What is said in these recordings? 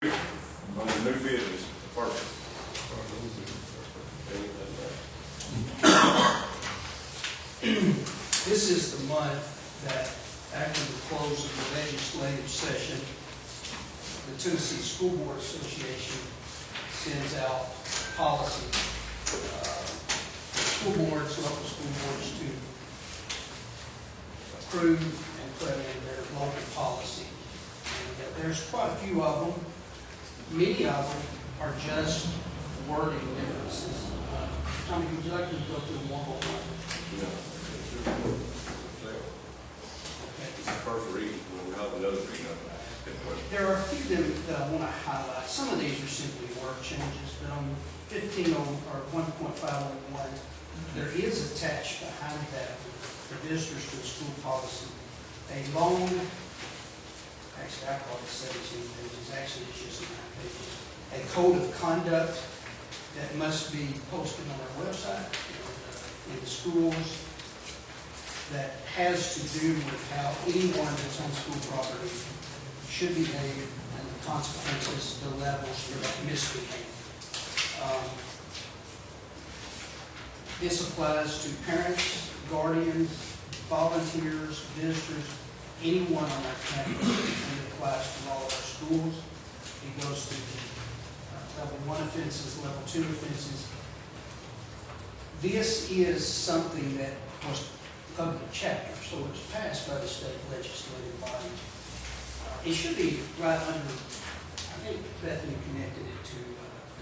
On the new business, first. This is the month that, after the close of the legislative session, the Tennessee School Board Association sends out policy. School boards, local school boards, to approve and put in their local policy. And there's quite a few of them. Many of them are just wording differences. Tommy, would you like to go through them one by one? It's the first reading, we'll have another reading of that. There are a few that I want to highlight. Some of these are simply word changes, but on 15 or 1.501, there is attached behind that for visitors to the school policy a long, actually I call it 17 pages, actually it's just 9 pages, a code of conduct that must be posted on our website in the schools that has to do with how anyone that's on school property should behave and the consequences, the levels for that misbehavior. This applies to parents, guardians, volunteers, visitors, anyone on our campus, and it applies to all of our schools. It goes to level 1 offenses, level 2 offenses. This is something that was public chapter, so it was passed by the state legislative body. It should be right under, I think Bethany connected it to,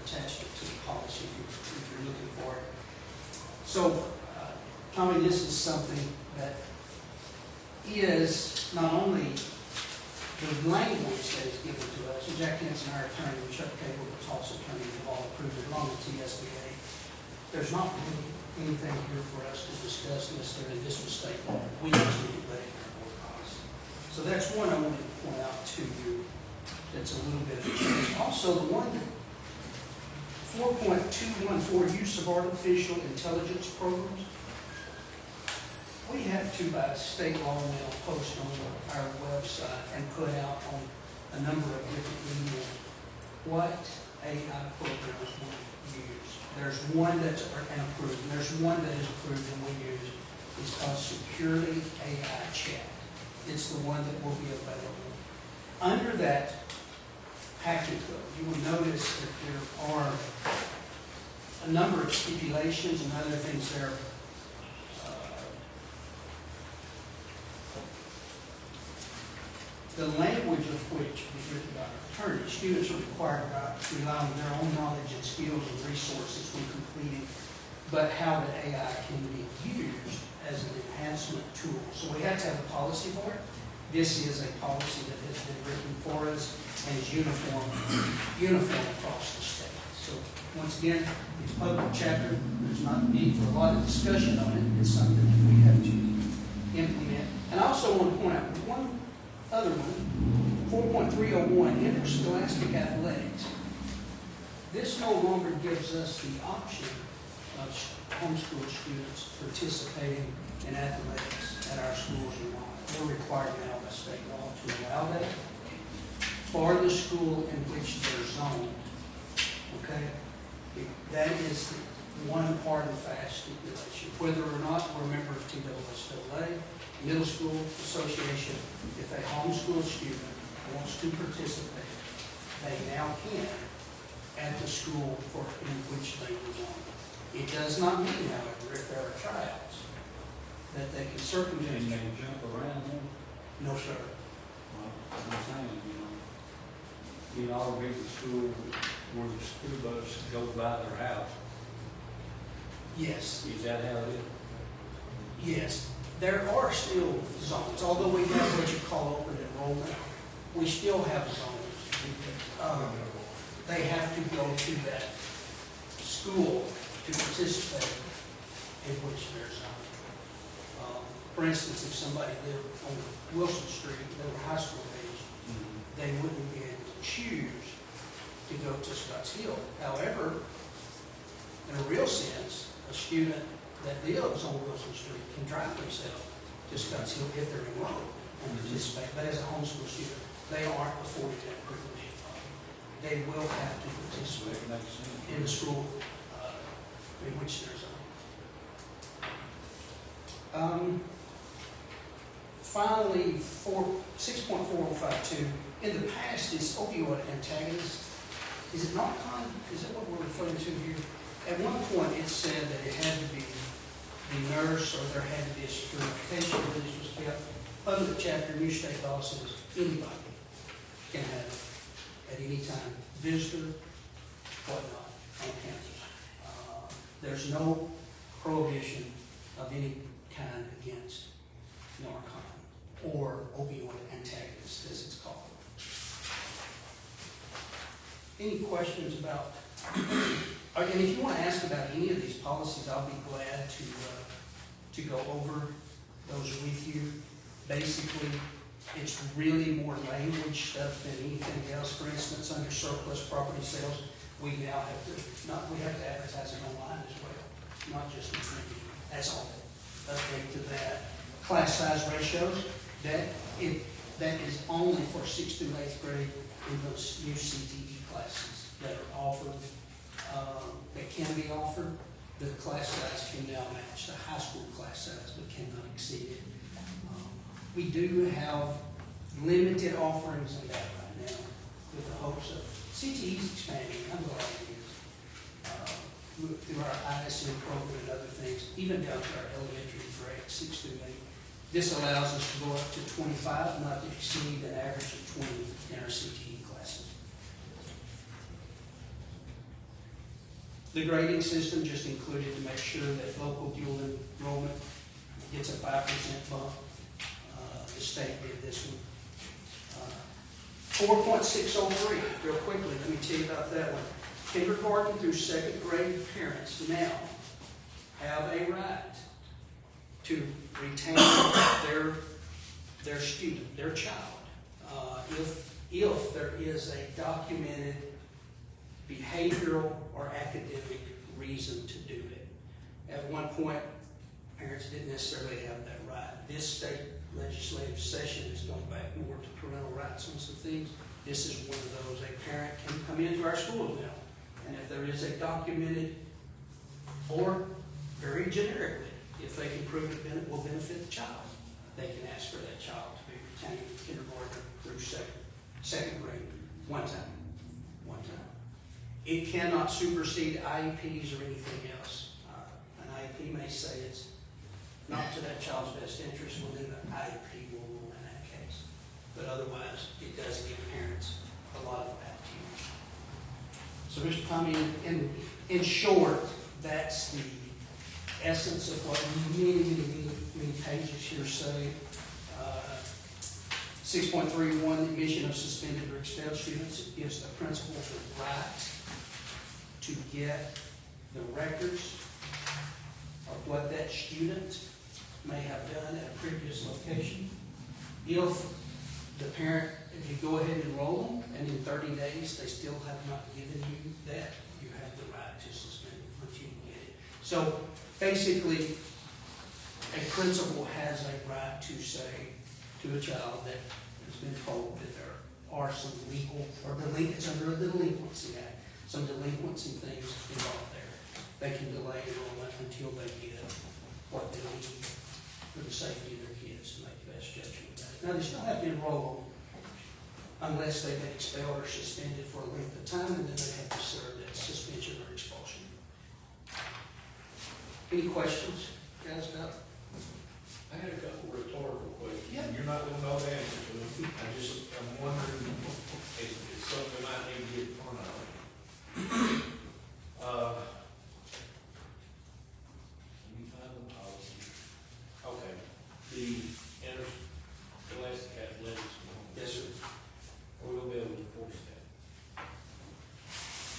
attached it to the policy if you're looking for it. So, Tommy, this is something that is not only the language that is given to us, and Jack Henson, our attorney, and Chuck Cable, the Tulsa attorney, have all approved it along with TSBA. There's not really anything here for us to discuss necessarily. This mistake. We just need to put it in our board policy. So that's one I wanted to point out to you. That's a little bit of a change. Also, the one 4.214, use of artificial intelligence programs. We have to, by state law, now post on our website and put out on a number of different media what AI programs we use. There's one that's approved, and there's one that is approved and we use. It's called Securely AI Chat. It's the one that will be available. Under that packet, you will notice that there are a number of stipulations and other things there. The language of which was written by our attorney. Students are required to rely on their own knowledge and skills and resources when completing, but how the AI can be used as an enhancement tool. So we have to have a policy for it. This is a policy that has been written for us and is uniform across the state. So once again, it's public chapter. There's not need for a lot of discussion on it. It's something that we have to implement. And I also want to point out one other one, 4.301, interscholastic athletics. This no longer gives us the option of homeschool students participating in athletics at our schools or not. We're required now by state law to allow that for the school in which they're zoned. Okay? That is the one hard and fast stipulation. Whether or not we're a member of TSSAA, Middle School Association, if a homeschool student wants to participate, they now can at the school in which they belong. It does not mean, however, if there are tryouts, that they can circumvent. Can they jump around them? No, sir. Well, I'm saying, you all read the school where the school bus goes by their house. Yes. Is that how it is? Yes. There are still zones, although we have what you call open enrollment, we still have zones. They have to go to that school to participate in which they're zoned. For instance, if somebody lived on Wilson Street, they were high school age, they wouldn't be able to choose to go to Scotts Hill. However, in a real sense, a student that lives on Wilson Street can drive themselves to Scotts Hill if they're enrolled and participate. But as a homeschool student, they aren't afforded that privilege. they will have to participate That makes sense. in the school, in which there's finally, 6.4052, in the past, is opioid antagonist. Is it not is that what we're referring to here? At one point, it said that it had to be the nurse or there had to be a certification where this was kept. Under the chapter, new state law says anybody can have it at any time, visitor, whatnot, on campus. There's no prohibition of any kind against Narcan or opioid antagonist, as it's called. Any questions about, and if you want to ask about any of these policies, I'll be glad to go over those with you. Basically, it's really more language stuff than anything else. For instance, under surplus property sales, we now have to advertise it online as well, not just in print. That's all. Update to that. Class size ratios, that is only for 6th through 8th grade in those new CTE classes that are offered, that can be offered. The class size can now match the high school class size, but cannot exceed it. We do have limited offerings in that right now, with the hopes of CTE's expanding. I'm glad it is. Through our ISM program and other things, even down to our elementary grade, 6 through 8. This allows us to go up to 25, not to exceed an average of 20 in our CTE classes. The grading system just included to make sure that local dual enrollment gets a 5% bump. The state did this one. 4.603, real quickly, let me tell you about that one. Kindergarten through 2nd grade parents now have a right to retain their student, their child, if there is a documented behavioral or academic reason to do it. At one point, parents didn't necessarily have that right. This state legislative session is going back more to parental rights on some things. This is one of those. A parent can come into our schools now, and if there is a documented, or very generically, if they can prove it will benefit the child, they can ask for that child to be retained kindergarten through second grade one time. It cannot supersede IEPs or anything else. An IEP may say it's not to that child's best interest, well then the IEP will rule in that case. But otherwise, it does give parents a lot of latitude. So Mr. Tommy, in short, that's the essence of what many pages here say. 6.31, the admission of suspended or expelled students. It gives the principals the right to get the records of what that student may have done at a previous location. If the parent, if you go ahead and enroll them, and in 30 days they still have not given you that, you have the right to suspend it until you get it. So basically, a principal has a right to say to a child that has been told that there are some legal, or it's under the Delinquency Act, some delinquency things involved there. They can delay enrollment until they get what they need for the safety of their kids to make the best judgment about it. Now, they still have to enroll them unless they've been expelled or suspended for a length of time, and then they have to serve that suspension or expulsion. Any questions, guys, about? I had a couple rhetorical questions. Yeah. You're not gonna know the answer to them. I'm wondering if it's something I need to get in front of. Let me find the policy. Okay, the Henderson Scholastic Athletics. Yes, sir. We're gonna be able to enforce that.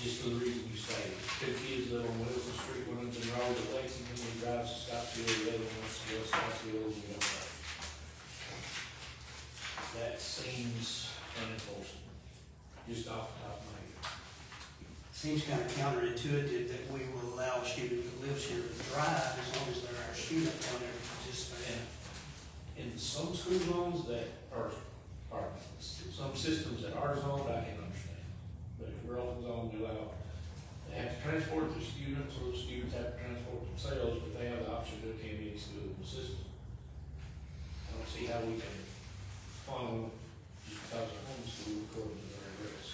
Just for the reason you say, two kids live on Wilson Street, one of them enrolled at Lexington, he drives to Scottsville, the other one wants to go to Scottsville, and we don't know. That seems unenforceable, just off the top of my head. Seems kind of counterintuitive that we will allow a student that lives here to drive as long as they're our student, they'll never participate. In some school zones that are some systems that are zoned, I can understand. But if enrollment zone, they have to transport the students, or the students have to transport themselves, but they have the option to attend any school in the system. I don't see how we can funnel just because of homeschool according to their address.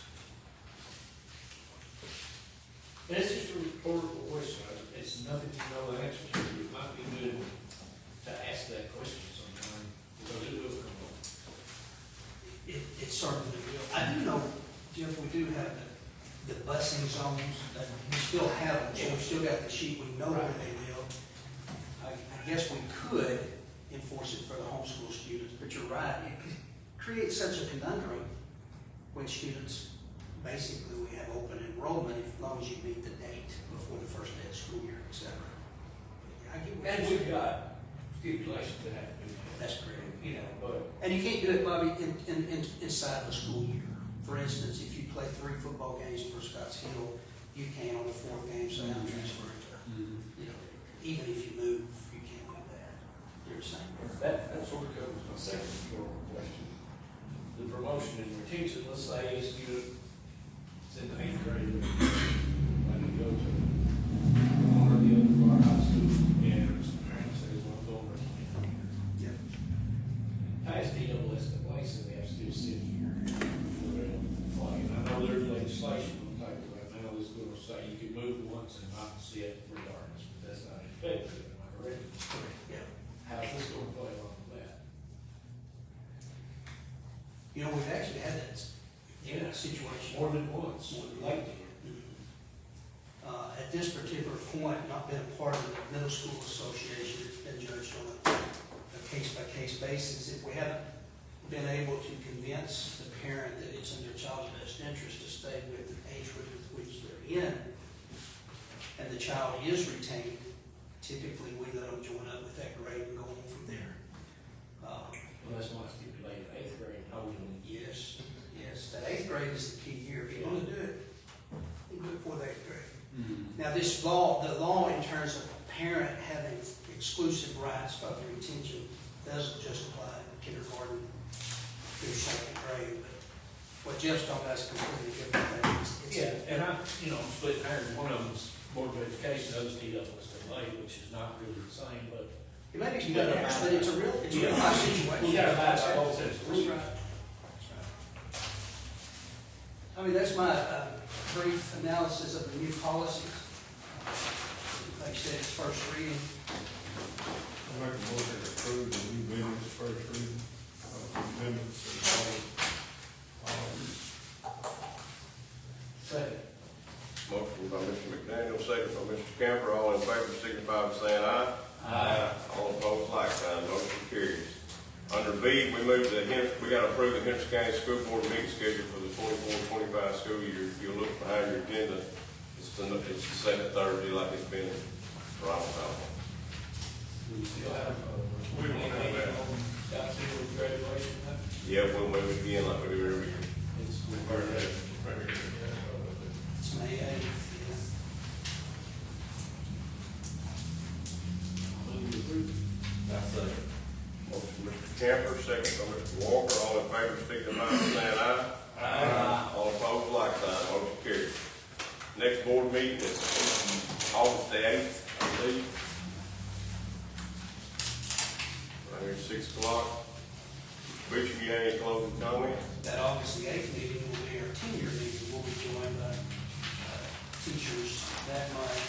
That's just a rhetorical question. It's nothing you know the answer to. It might be good to ask that question sometime, because it will come up. It certainly will. I do know, Jeff, we do have the busing zones, that we still have them, so we've still got the sheet, we know where they live. I guess we could enforce it for the homeschool students, but you're right, it creates such a conundrum when students, basically, we have open enrollment as long as you meet the date before the first day of school year, et cetera. I get what And you're we've saying. got stipulations that have to be met. That's correct. You know, but And you can't do it, Bobby, inside the school year. For instance, if you play 3 football games for Scotts Hill, you can on the 4th game say I'm transferring to, you know, even if you move, you can't do that. You're saying. that sort of covers my second rhetorical question. The promotion and retention, let's say a student is in the 8th grade, like to go to one or the other of our high school, and some parents say, well, I'm going to retain here. Yep. Past DLS the license, they have to still sit here. Like, I know there's legislation on the table right now that's going to say you can move once and not sit regardless, but that's not effective, am I correct? Yeah. How's this going to play along with that? You know, we've actually had that situation. More than once, lately. At this particular point, not been a part of the middle school association, it's been judged on a case-by-case basis. If we haven't been able to convince the parent that it's in their child's best interest to stay with the age group with which they're in, and the child is retained, typically we let them join up with that grade and go on from there. Well, that's why I stipulated 8th grade, hold them. Yes, that 8th grade is the key year. If you want to do it, you do it for the 8th grade. Now, this law, the law in terms of a parent having exclusive rights of the retention doesn't just apply to kindergarten through 2nd grade, but what Jeff's talking about is completely different things. Yeah, and I'm splitting hairs. One of them's Board of Education, the other's DLS, which is not really the same, but It may be split hairs, but it's a real life situation. you gotta buy by both sets of That's rules. right. I mean, that's my brief analysis of the new policies. Like I said, it's first reading. I make a motion to approve the new business first reading, amendments and Second. motion by Mr. McDaniel, second by Mr. Camper, all in favor, signify by saying aye. Aye. All opposed, like sign, motion carries. Under B, we gotta approve the Henderson County School Board meeting schedule for the 24-25 school year. If you look behind your agenda, it's the second Thursday like it's been for all time. We still have, We don't have that. Scott Steele's graduation, huh? Yeah, we'll move it again like we do every year. It's, It's May 8th, move to approve. Motion Mr. Camper, second by Mr. Walker, all in favor, signify by saying aye. Aye. All opposed, like sign, motion carries. Next board meeting is August the 8th, I believe. Right here, 6 o'clock. Bishop, you have any closing comments? That August the 8th meeting will be our 10-year meeting. We'll be joined by teachers that month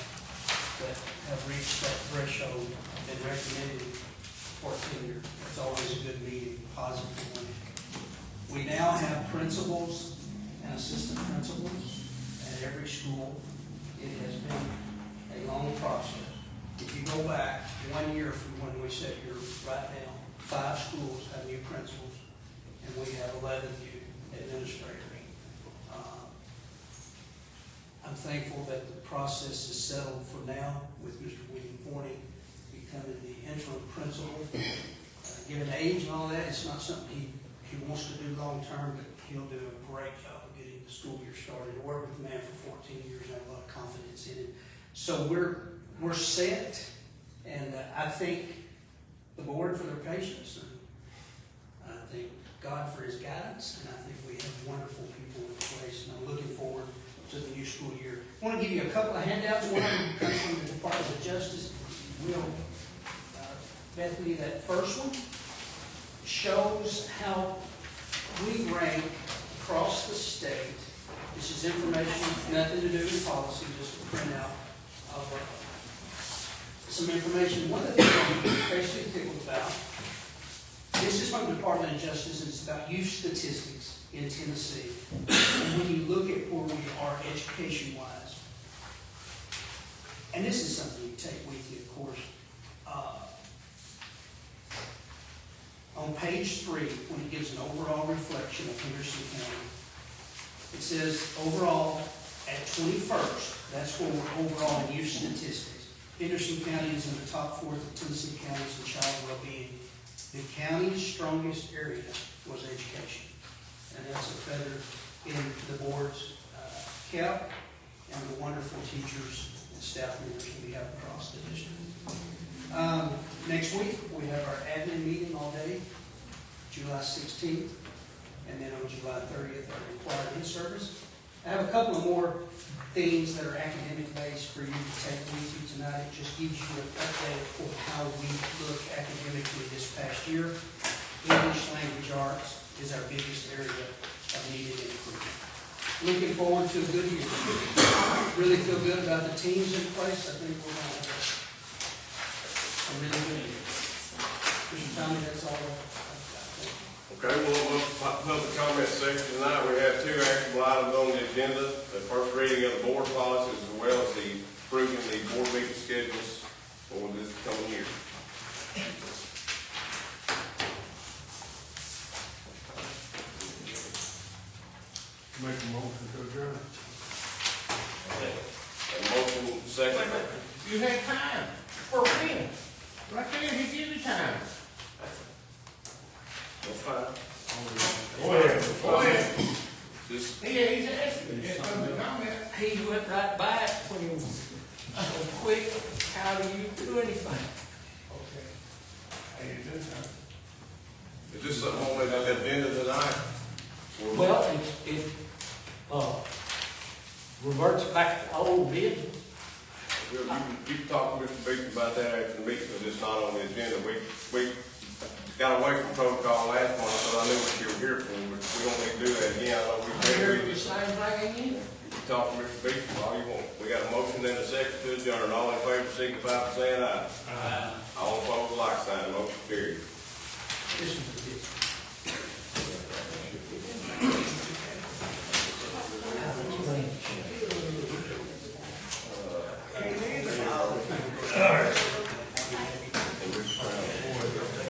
that have reached that threshold and recommended for tenure. It's always a good meeting, positive one. We now have principals and assistant principals at every school. It has been a long process. If you go back 1 year from when we sat here right now, 5 schools have new principals, and we have 11 new administrators. I'm thankful that the process is settled for now with Mr. William Forney becoming the interim principal. Given age and all that, it's not something he wants to do long term, but he'll do a great job of getting the school year started. I worked with the man for 14 years, and I have a lot of confidence in him. So we're set, and I thank the board for their patience, and I thank God for his guidance, and I think we have wonderful people in place, and I'm looking forward new school year. I want to give you a couple of handouts. One of them comes from the Department of Justice. Will, Bethany, that first one shows how we rank across the state. This is information, nothing to do with policy, just a printout of some information. One of the things I'm basically tickled about, this is from the Department of Justice, and it's about youth statistics in Tennessee. And when you look at where we are education-wise, and this is something you take with you, of course, on page 3, when it gives an overall reflection of Henderson County, it says overall at 21st, that's where we're overall in youth statistics. Henderson County is in the top 4th of Tennessee counties in child well-being. The county's strongest area was education. And that's a feather in the board's cap and the wonderful teachers and staff members we have across the district. Next week, we have our admin meeting all day, July 16th, and then on July 30th, our required in-service. I have a couple of more things that are academic-based for you to take with you tonight. It just gives you an update for how we look academically this past year. English language arts is our biggest area of needed improvement. Looking forward to a good year. Really feel good about the teams in place. I think we're going to have a really good year. Mr. Tommy, that's all I've got. Okay, well, public comment section tonight, we have 2 actionable items on the agenda. The first reading of the board policies as well as the approving the board meeting schedules for this coming year. Make a motion to adjourn. A motion second. You had time. For when? Right there, he gave you time. That's fine. Go ahead. Go ahead. Just, Yeah, he's asking. Get something to comment. He went right back when he was so quick. How do you do anything? Okay. How you doing, huh? is this something on the agenda tonight? Well, it reverts back to old business. You can talk to Mr. Beach about that after the meeting, because it's not on the agenda. We got away from protocol last month, so I knew what you were here for, but we don't need to do that again. I know we Here's can. the same thing again. You can talk to Mr. Beach all you want. We got a motion and a second to adjourn. All in favor, signify by saying aye. All opposed, like sign. Motion carried. This is